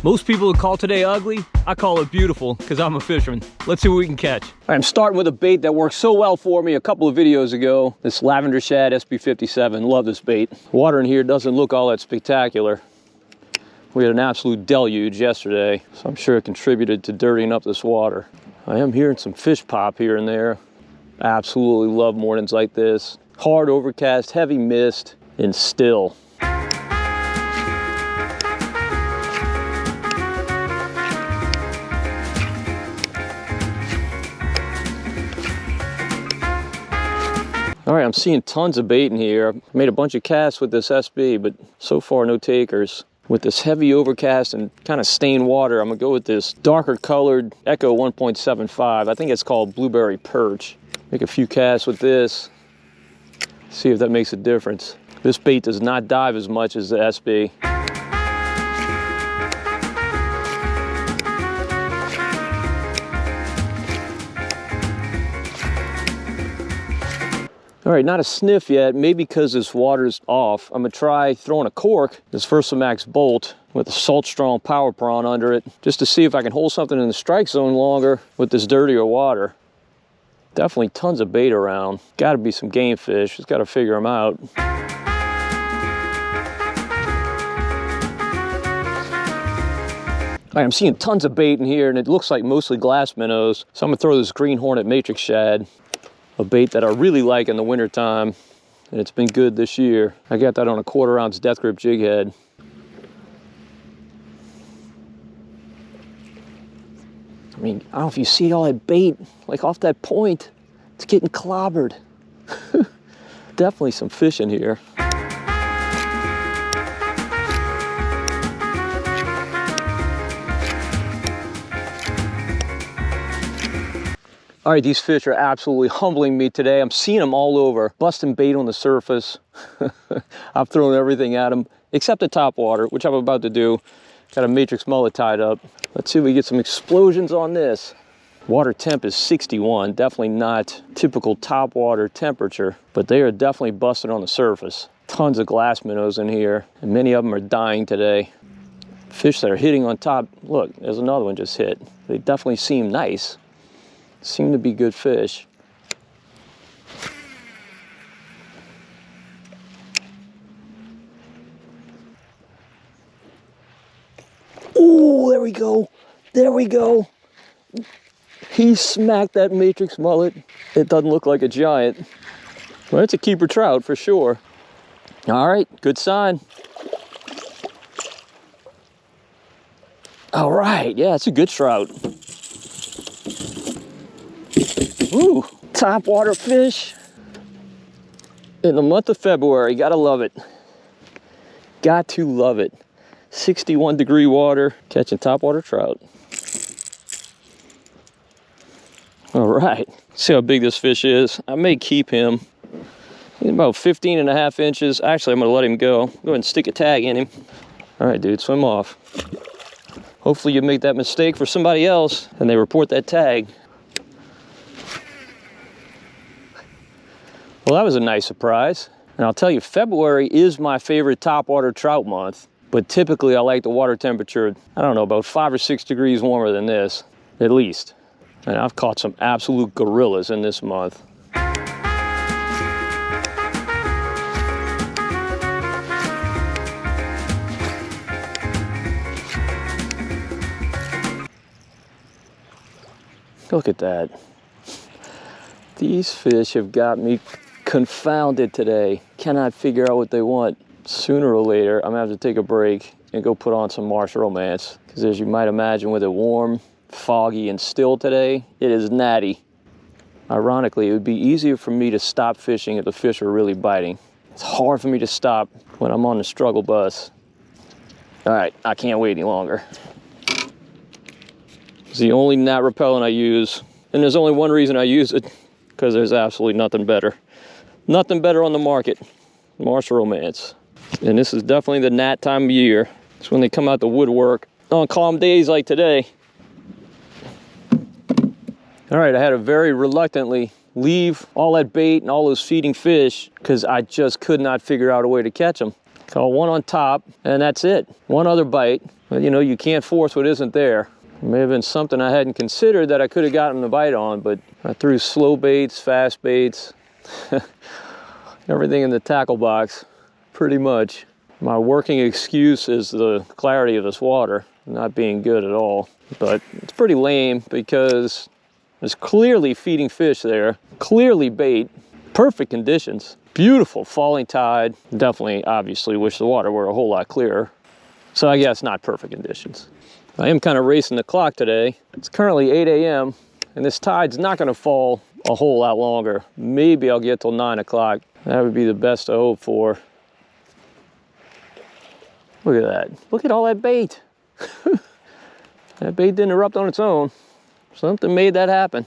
Most people would call today ugly. I call it beautiful because I'm a fisherman. Let's see what we can catch. All right, I'm starting with a bait that worked so well for me a couple of videos ago. This lavender shad SB57. Love this bait. Water in here doesn't look all that spectacular. We had an absolute deluge yesterday, so I'm sure it contributed to dirtying up this water. I am hearing some fish pop here and there. I absolutely love mornings like this. Hard overcast, heavy mist, and still. All right, I'm seeing tons of bait in here. I made a bunch of casts with this SB, but so far no takers. With this heavy overcast and kind of stained water, I'm gonna go with this darker colored Echo 1.75. I think it's called Blueberry Perch. Make a few casts with this, see if that makes a difference. This bait does not dive as much as the SB. All right, not a sniff yet, maybe because this water's off. I'm gonna try throwing a cork, this Versamax Bolt, with a Salt Strong Power Prawn under it, just to see if I can hold something in the strike zone longer with this dirtier water. Definitely tons of bait around. Gotta be some game fish, just gotta figure them out. All right, I'm seeing tons of bait in here, and it looks like mostly glass minnows. So I'm gonna throw this Green Hornet Matrix Shad, a bait that I really like in the wintertime, and it's been good this year. I got that on a 1/4 ounce death grip jig head. I mean, I don't know if you see all that bait, like off that point, it's getting clobbered. Definitely some fish in here. All right, these fish are absolutely humbling me today. I'm seeing them all over, busting bait on the surface. I've thrown everything at them, except the topwater, which I'm about to do. Got a matrix mullet tied up. Let's see if we get some explosions on this. Water temp is 61, definitely not typical topwater temperature, but they are definitely busting on the surface. Tons of glass minnows in here, and many of them are dying today. Fish that are hitting on top, look, there's another one just hit. They definitely seem nice. Seem to be good fish. Oh, there we go. There we go. He smacked that matrix mullet. It doesn't look like a giant. Well, it's a keeper trout for sure. All right, good sign. All right, yeah, it's a good trout. Ooh, topwater fish in the month of February. Gotta love it. Got to love it. 61-degree water, catching topwater trout. All right, see how big this fish is. I may keep him. He's about 15.5 inches. Actually, I'm gonna let him go. Go ahead and stick a tag in him. All right, dude, swim off. Hopefully you make that mistake for somebody else and they report that tag. Well, that was a nice surprise. And I'll tell you, February is my favorite topwater trout month, but typically I like the water temperature, I don't know, about 5 or 6 degrees warmer than this, at least. And I've caught some absolute gorillas in this month. Look at that. These fish have got me confounded today. Cannot figure out what they want. Sooner or later, I'm gonna have to take a break and go put on some Marsh Romance. Because as you might imagine, with it warm, foggy, and still today, it is natty. Ironically, it would be easier for me to stop fishing if the fish are really biting. It's hard for me to stop when I'm on the struggle bus. All right, I can't wait any longer. It's the only gnat repellent I use, and there's only one reason I use it, because there's absolutely nothing better. Nothing better on the market. Marsh Romance. And this is definitely the gnat time of year. It's when they come out the woodwork on calm days like today. All right, I had to very reluctantly leave all that bait and all those feeding fish because I just could not figure out a way to catch them. Caught one on top, and that's it. One other bite. But you know, you can't force what isn't there. It may have been something I hadn't considered that I could have gotten the bite on, but I threw slow baits, fast baits, everything in the tackle box, pretty much. My working excuse is the clarity of this water not being good at all. But it's pretty lame because there's clearly feeding fish there, clearly bait, perfect conditions, beautiful falling tide. Definitely, obviously, wish the water were a whole lot clearer. So I guess not perfect conditions. I am kind of racing the clock today. It's currently 8 a.m. and this tide's not going to fall a whole lot longer. Maybe I'll get till 9 o'clock. That would be the best I hope for. Look at that. Look at all that bait. That bait didn't erupt on its own. Something made that happen.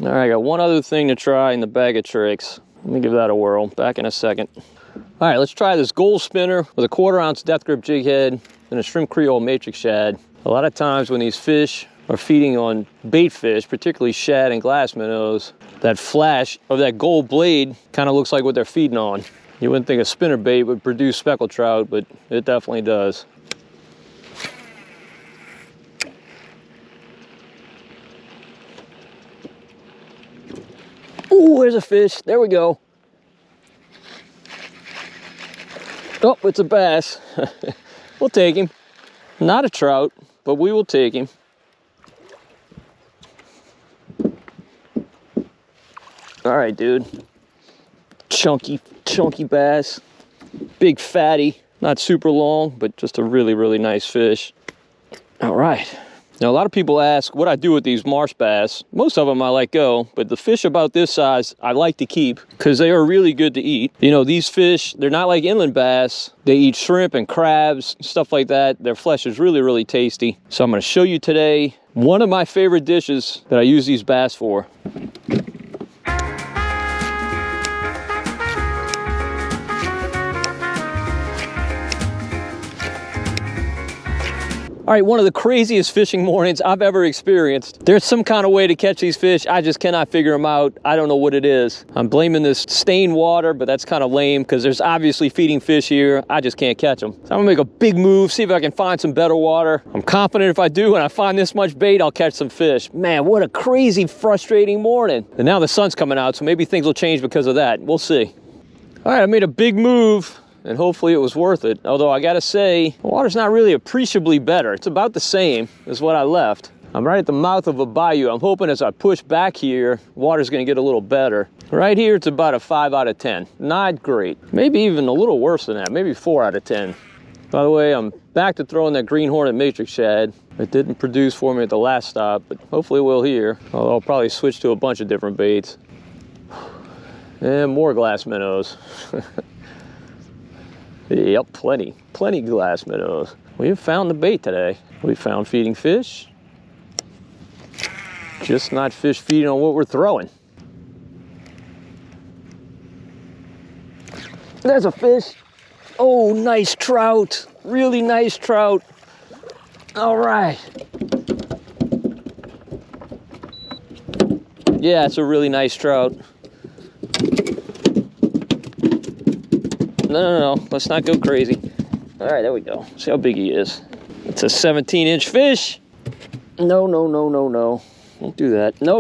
All right, I got one other thing to try in the bag of tricks. Let me give that a whirl. Back in a second. All right, let's try this gold spinner with a 1/4 ounce death grip jig head and a shrimp creole matrix shad. A lot of times when these fish are feeding on bait fish, particularly shad and glass minnows, that flash of that gold blade kind of looks like what they're feeding on. You wouldn't think a spinner bait would produce speckled trout, but it definitely does. Ooh, there's a fish. There we go. Oh, it's a bass. We'll take him. Not a trout, but we will take him. All right, dude. Chunky bass. Big fatty. Not super long, but just a really, really nice fish. All right. Now, a lot of people ask what I do with these marsh bass. Most of them I let go, but the fish about this size I like to keep because they are really good to eat. You know, these fish, they're not like inland bass. They eat shrimp and crabs, stuff like that. Their flesh is really, really tasty. So I'm going to show you today one of my favorite dishes that I use these bass for. All right, one of the craziest fishing mornings I've ever experienced. There's some kind of way to catch these fish. I just cannot figure them out. I don't know what it is. I'm blaming this stained water, but that's kind of lame because there's obviously feeding fish here. I just can't catch them. So I'm gonna make a big move, see if I can find some better water. I'm confident if I do and I find this much bait, I'll catch some fish. Man, what a crazy, frustrating morning. And now the sun's coming out, so maybe things will change because of that. We'll see. All right, I made a big move. And hopefully it was worth it. Although I gotta say, the water's not really appreciably better. It's about the same as what I left. I'm right at the mouth of a bayou. I'm hoping as I push back here, water's gonna get a little better. Right here, it's about a 5 out of 10. Not great. Maybe even a little worse than that. Maybe 4 out of 10. By the way, I'm back to throwing that green hornet matrix shad. It didn't produce for me at the last stop, but hopefully it will here. Although I'll probably switch to a bunch of different baits. And more glass minnows. Yep, plenty glass minnows. We've found the bait today. We found feeding fish. Just not fish feeding on what we're throwing. There's a fish. Oh, nice trout. Really nice trout. All right. Yeah, it's a really nice trout. No, let's not go crazy. All right, there we go. See how big he is. It's a 17-inch fish. No. Don't do that. No.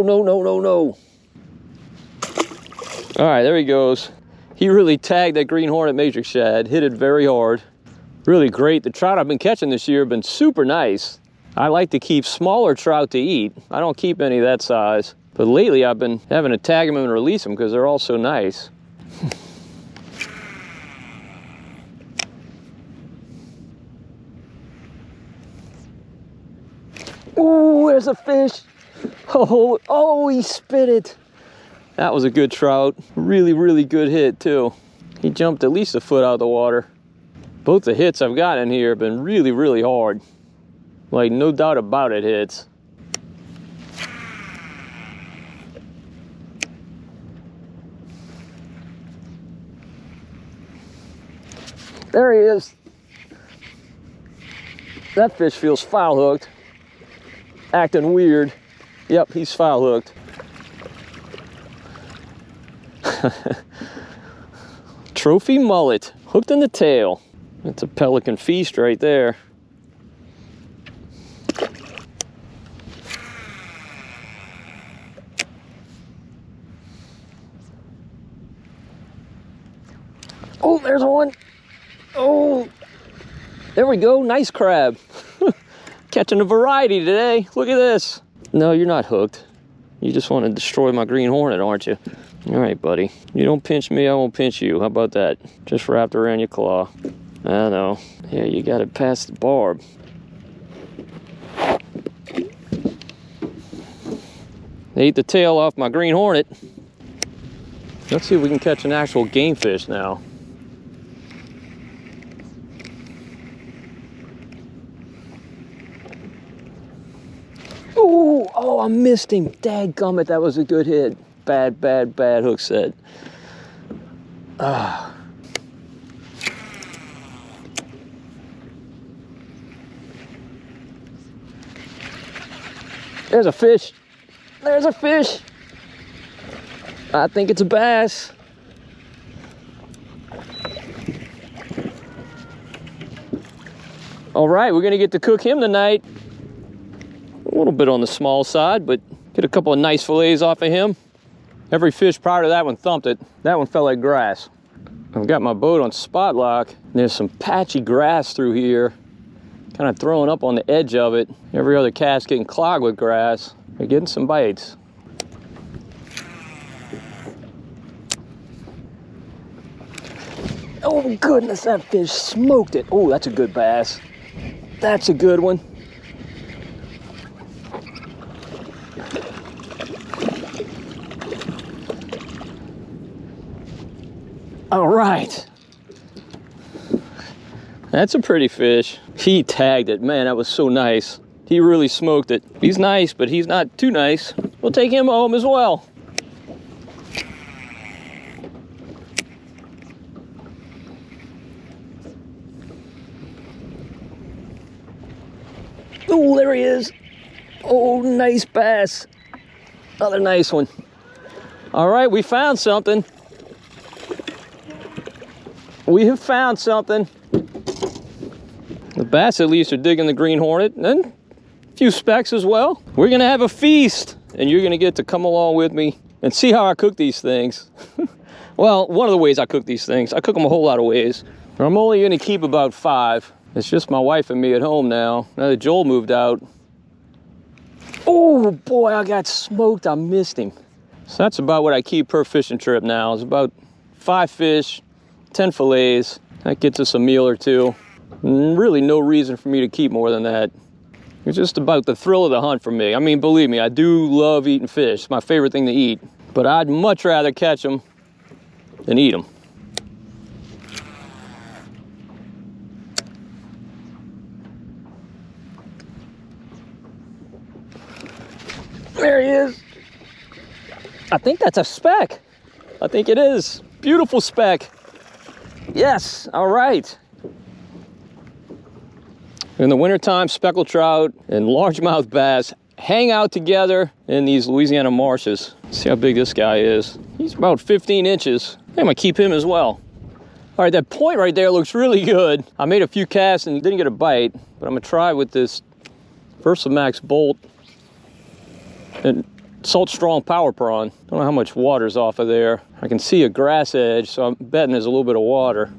All right, there he goes. He really tagged that green hornet matrix shad, hit it very hard. Really great. The trout I've been catching this year have been super nice. I like to keep smaller trout to eat. I don't keep any of that size. But lately I've been having to tag them and release them because they're all so nice. Ooh, there's a fish. Oh, he spit it. That was a good trout. Really, really good hit too. He jumped at least a foot out of the water. Both the hits I've got in here have been really, really hard. Like, no doubt about it, hits. There he is. That fish feels foul hooked. Acting weird. Yep, he's foul hooked. Trophy mullet, hooked in the tail. That's a pelican feast right there. Oh, there's one. Oh, there we go. Nice crab. Catching a variety today. Look at this. No, you're not hooked. You just want to destroy my green hornet, aren't you? All right, buddy. You don't pinch me, I won't pinch you. How about that? Just wrapped around your claw. I know. Yeah, you got it past the barb. They ate the tail off my green hornet. Let's see if we can catch an actual game fish now. Ooh, oh, I missed him. Dadgummit, that was a good hit. Bad, bad, bad hook set. Ah. There's a fish. There's a fish. I think it's a bass. All right, we're gonna get to cook him tonight. A little bit on the small side, but get a couple of nice fillets off of him. Every fish prior to that one thumped it. That one felt like grass. I've got my boat on spot lock. There's some patchy grass through here, kind of throwing up on the edge of it. Every other cast getting clogged with grass. We're getting some bites. Oh goodness, that fish smoked it. Oh, that's a good bass. That's a good one. All right. That's a pretty fish. He tagged it. Man, that was so nice. He really smoked it. He's nice, but he's not too nice. We'll take him home as well. Oh, there he is. Oh, nice bass. Another nice one. All right, we found something. We have found something. The bass at least are digging the green hornet, and a few specks as well. We're gonna have a feast, and you're gonna get to come along with me and see how I cook these things. Well, one of the ways I cook these things. I cook them a whole lot of ways. I'm only gonna keep about 5. It's just my wife and me at home now. Now that Joel moved out. Oh boy, I got smoked. I missed him. So that's about what I keep per fishing trip now. It's about 5 fish, 10 fillets. That gets us a meal or two. Really no reason for me to keep more than that. It's just about the thrill of the hunt for me. I mean, believe me, I do love eating fish. It's my favorite thing to eat. But I'd much rather catch them than eat them. There he is. I think that's a speck. I think it is. Beautiful speck. Yes, all right. In the wintertime, speckled trout and largemouth bass hang out together in these Louisiana marshes. See how big this guy is. He's about 15 inches. I'm gonna keep him as well. All right, that point right there looks really good. I made a few casts and didn't get a bite, but I'm gonna try with this Versamax bolt and Salt Strong Power Prawn. Don't know how much water's off of there. I can see a grass edge, so I'm betting there's a little bit of water.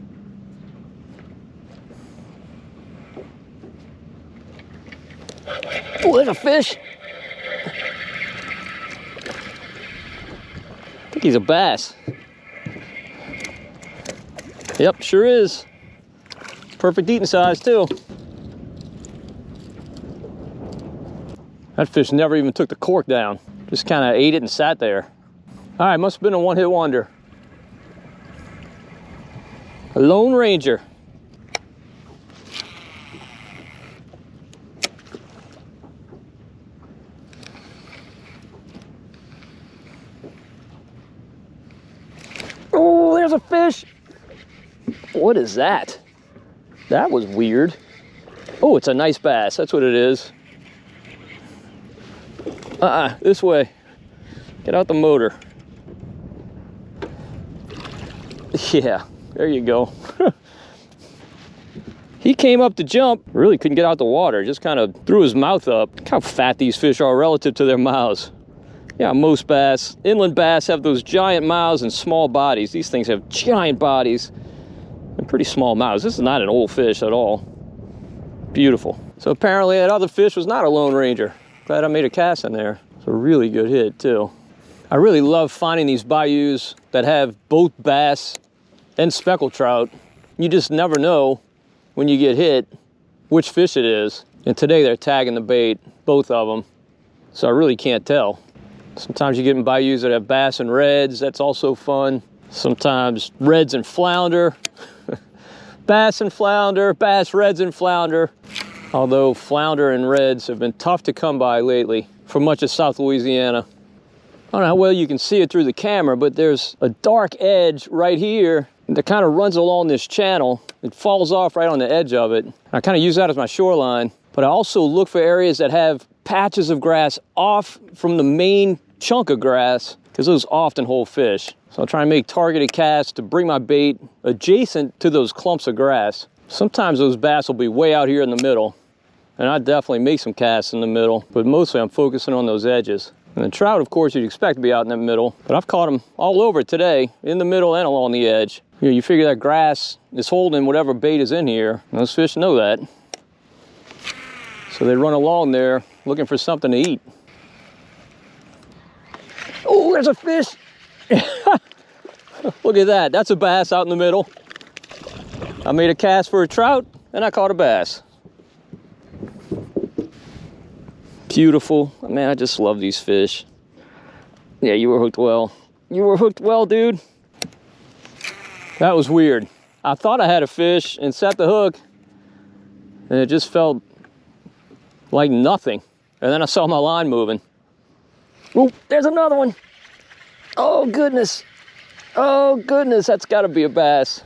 Oh, there's a fish. I think he's a bass. Yep, sure is. Perfect eating size too. That fish never even took the cork down. Just kind of ate it and sat there. All right, must have been a one-hit wonder. A Lone Ranger. Oh, there's a fish. What is that? That was weird. Oh, it's a nice bass. That's what it is. This way. Get out the motor. Yeah, there you go. He came up to jump, really couldn't get out the water, just kind of threw his mouth up. Look how fat these fish are relative to their mouths. Yeah, most bass, inland bass have those giant mouths and small bodies. These things have giant bodies and pretty small mouths. This is not an old fish at all. Beautiful. So apparently that other fish was not a Lone Ranger. Glad I made a cast in there. It's a really good hit too. I really love finding these bayous that have both bass and speckled trout. You just never know when you get hit which fish it is. And today they're tagging the bait, both of them. So I really can't tell. Sometimes you get in bayous that have bass and reds. That's also fun. Sometimes reds and flounder. Bass and flounder, bass, reds and flounder. Although flounder and reds have been tough to come by lately for much of South Louisiana. I don't know how well you can see it through the camera, but there's a dark edge right here that kind of runs along this channel. It falls off right on the edge of it. I kind of use that as my shoreline, but I also look for areas that have patches of grass off from the main chunk of grass, because those often hold fish. So I'll try and make targeted casts to bring my bait adjacent to those clumps of grass. Sometimes those bass will be way out here in the middle, and I definitely make some casts in the middle, but mostly I'm focusing on those edges. And the trout, of course, you'd expect to be out in the middle, but I've caught them all over today, in the middle and along the edge. You know, you figure that grass is holding whatever bait is in here, and those fish know that. So they run along there looking for something to eat. Oh, there's a fish. Look at that. That's a bass out in the middle. I made a cast for a trout and I caught a bass. Beautiful. Man, I just love these fish. Yeah, you were hooked well. You were hooked well, dude. That was weird. I thought I had a fish and set the hook and it just felt like nothing. And then I saw my line moving. Oh, there's another one. Oh, goodness. Oh, goodness, that's gotta be a bass.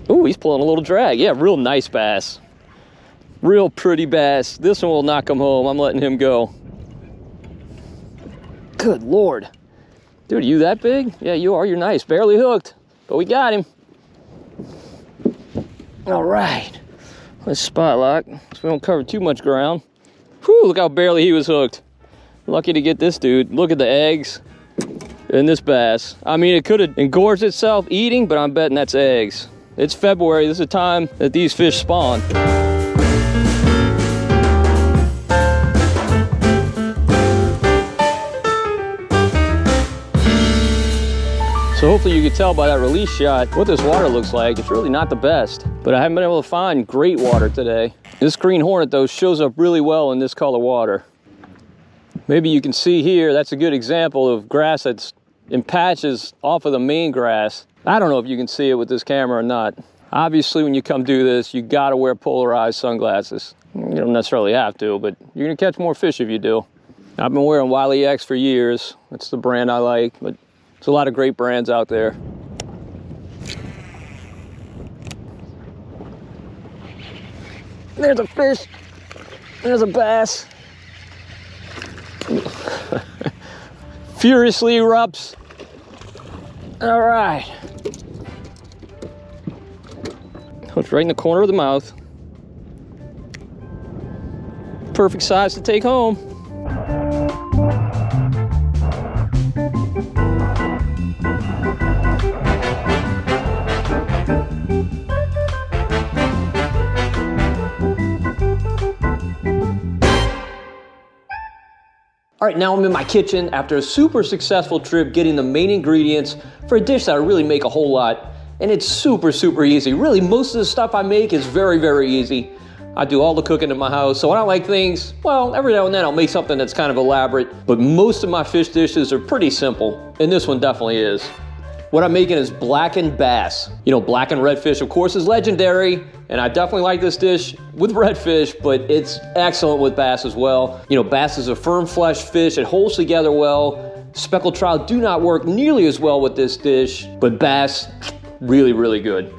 Oh, he's pulling a little drag. Yeah, real nice bass. Real pretty bass. This one will not come home. I'm letting him go. Good Lord. Dude, are you that big? Yeah, you are. You're nice. Barely hooked, but we got him. All right. Let's spot lock so we don't cover too much ground. Whew, look how barely he was hooked. Lucky to get this dude. Look at the eggs in this bass. I mean, it could have engorged itself eating, but I'm betting that's eggs. It's February. This is the time that these fish spawn. So hopefully you can tell by that release shot what this water looks like. It's really not the best, but I haven't been able to find great water today. This green hornet though shows up really well in this color water. Maybe you can see here, that's a good example of grass that's in patches off of the main grass. I don't know if you can see it with this camera or not. Obviously when you come do this, you gotta wear polarized sunglasses. You don't necessarily have to, but you're gonna catch more fish if you do. I've been wearing Wiley X for years. That's the brand I like, but there's a lot of great brands out there. There's a fish. There's a bass. Furiously erupts. All right. Hooked right in the corner of the mouth. Perfect size to take home. All right, now I'm in my kitchen after a super successful trip getting the main ingredients for a dish that I really make a whole lot. And it's super, super easy. Really, most of the stuff I make is very, very easy. I do all the cooking in my house, so when I like things, well, every now and then I'll make something that's kind of elaborate, but most of my fish dishes are pretty simple, and this one definitely is. What I'm making is blackened bass. You know, blackened redfish, of course, is legendary, and I definitely like this dish with redfish, but it's excellent with bass as well. You know, bass is a firm flesh fish. It holds together well. Speckled trout do not work nearly as well with this dish, but bass, really, really good.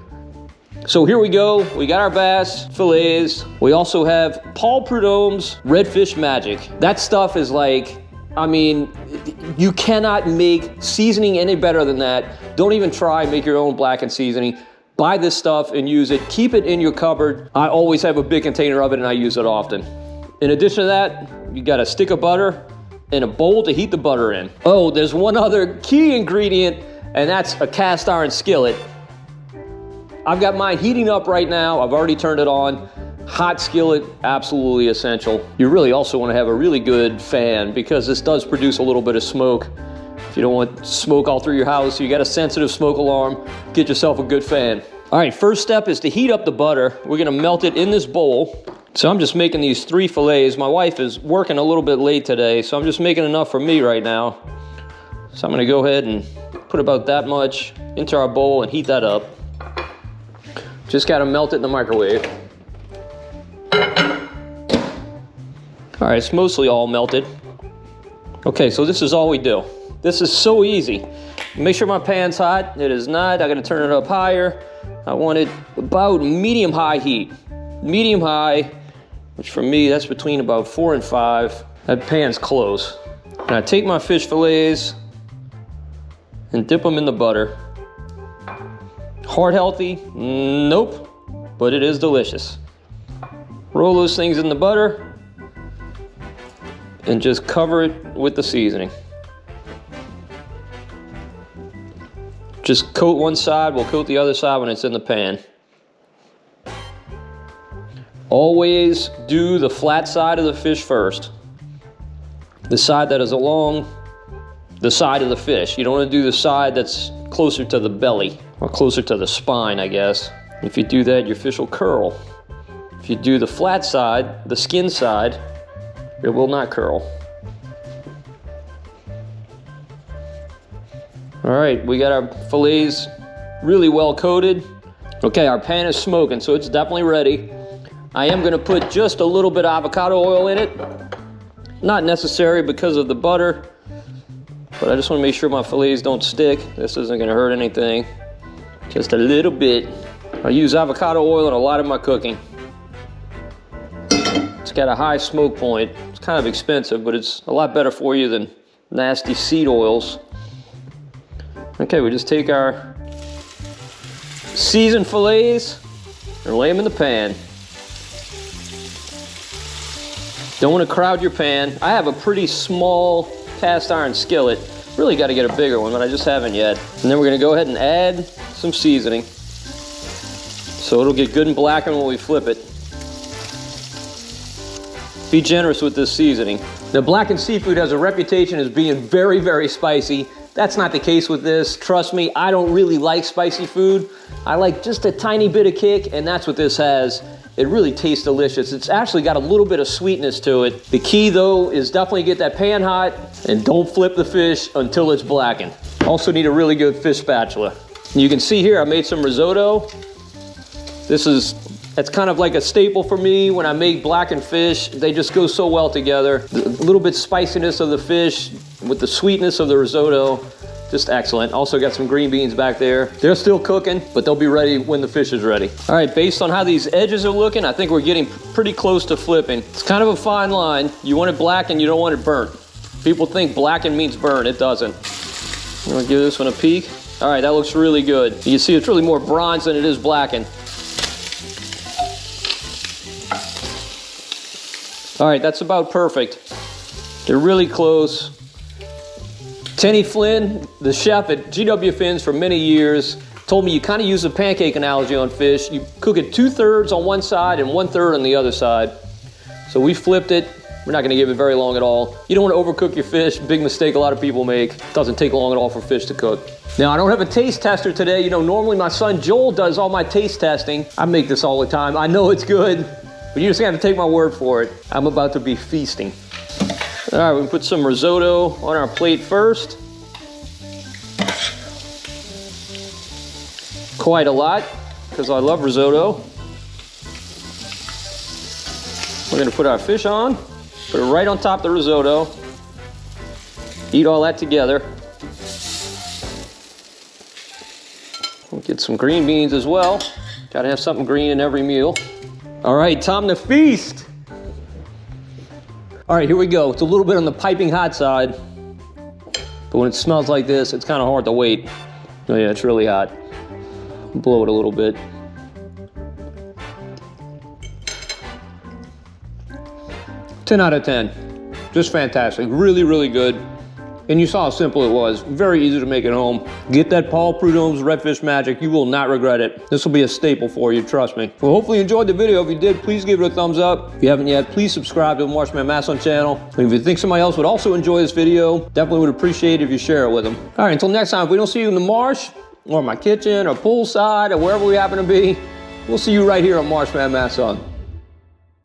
So here we go. We got our bass fillets. We also have Paul Prudhomme's Redfish Magic. That stuff is like, I mean, you cannot make seasoning any better than that. Don't even try, make your own blackened seasoning. Buy this stuff and use it. Keep it in your cupboard. I always have a big container of it and I use it often. In addition to that, you got a stick of butter and a bowl to heat the butter in. Oh, there's one other key ingredient, and that's a cast iron skillet. I've got mine heating up right now. I've already turned it on. Hot skillet, absolutely essential. You really also want to have a really good fan because this does produce a little bit of smoke. If you don't want smoke all through your house, you got a sensitive smoke alarm, get yourself a good fan. All right, first step is to heat up the butter. We're gonna melt it in this bowl. So I'm just making these 3 fillets. My wife is working a little bit late today, so I'm just making enough for me right now. So I'm gonna go ahead and put about that much into our bowl and heat that up. Just gotta melt it in the microwave. All right, it's mostly all melted. Okay, so this is all we do. This is so easy. Make sure my pan's hot. It is not. I gotta turn it up higher. I want it about medium-high heat. Medium-high, which for me, that's between about 4 and 5. That pan's close. And I take my fish fillets and dip them in the butter. Heart healthy? Nope, but it is delicious. Roll those things in the butter and just cover it with the seasoning. Just coat one side, we'll coat the other side when it's in the pan. Always do the flat side of the fish first. The side that is along the side of the fish. You don't want to do the side that's closer to the belly, or closer to the spine, I guess. If you do that, your fish will curl. If you do the flat side, the skin side, it will not curl. All right, we got our fillets really well coated. Okay, our pan is smoking, so it's definitely ready. I am gonna put just a little bit of avocado oil in it. Not necessary because of the butter, but I just wanna make sure my fillets don't stick. This isn't gonna hurt anything. Just a little bit. I use avocado oil in a lot of my cooking. It's got a high smoke point. It's kind of expensive, but it's a lot better for you than nasty seed oils. Okay, we just take our seasoned fillets and lay them in the pan. Don't want to crowd your pan. I have a pretty small cast iron skillet. Really got to get a bigger one, but I just haven't yet. And then we're going to go ahead and add some seasoning. So it'll get good and blackened when we flip it. Be generous with this seasoning. Now, blackened seafood has a reputation as being very, very spicy. That's not the case with this. Trust me, I don't really like spicy food. I like just a tiny bit of kick, and that's what this has. It really tastes delicious. It's actually got a little bit of sweetness to it. The key, though, is definitely get that pan hot, and don't flip the fish until it's blackened. Also need a really good fish spatula. And you can see here, I made some risotto. It's kind of like a staple for me when I make blackened fish. They just go so well together. A little bit spiciness of the fish with the sweetness of the risotto, just excellent. Also got some green beans back there. They're still cooking, but they'll be ready when the fish is ready. All right, based on how these edges are looking, I think we're getting pretty close to flipping. It's kind of a fine line. You want it blackened, you don't want it burnt. People think blackened means burnt, it doesn't. I'm gonna give this one a peek. All right, that looks really good. You can see it's really more bronze than it is blackened. All right, that's about perfect. They're really close. Tenny Flynn, the chef at GW Fins for many years, told me you kind of use a pancake analogy on fish. You cook it 2/3 on one side and 1/3 on the other side. So we flipped it. We're not gonna give it very long at all. You don't wanna overcook your fish. Big mistake a lot of people make. It doesn't take long at all for fish to cook. Now, I don't have a taste tester today. You know, normally my son Joel does all my taste testing. I make this all the time. I know it's good, but you just have to take my word for it. I'm about to be feasting. All right, we can put some risotto on our plate first. Quite a lot, because I love risotto. We're gonna put our fish on, put it right on top of the risotto. Eat all that together. We'll get some green beans as well. Gotta have something green in every meal. All right, time to feast. All right, here we go. It's a little bit on the piping hot side, but when it smells like this, it's kind of hard to wait. Oh yeah, it's really hot. Blow it a little bit. Ten out of 10. Just fantastic. Really, really good. And you saw how simple it was. Very easy to make at home. Get that Paul Prudhomme's Redfish Magic. You will not regret it. This will be a staple for you, trust me. Well, hopefully you enjoyed the video. If you did, please give it a thumbs up. If you haven't yet, please subscribe to the Marshman Masson channel. And if you think somebody else would also enjoy this video, definitely would appreciate it if you share it with them. All right, until next time, if we don't see you in the marsh, or my kitchen, or poolside, or wherever we happen to be, we'll see you right here on Marshman Masson.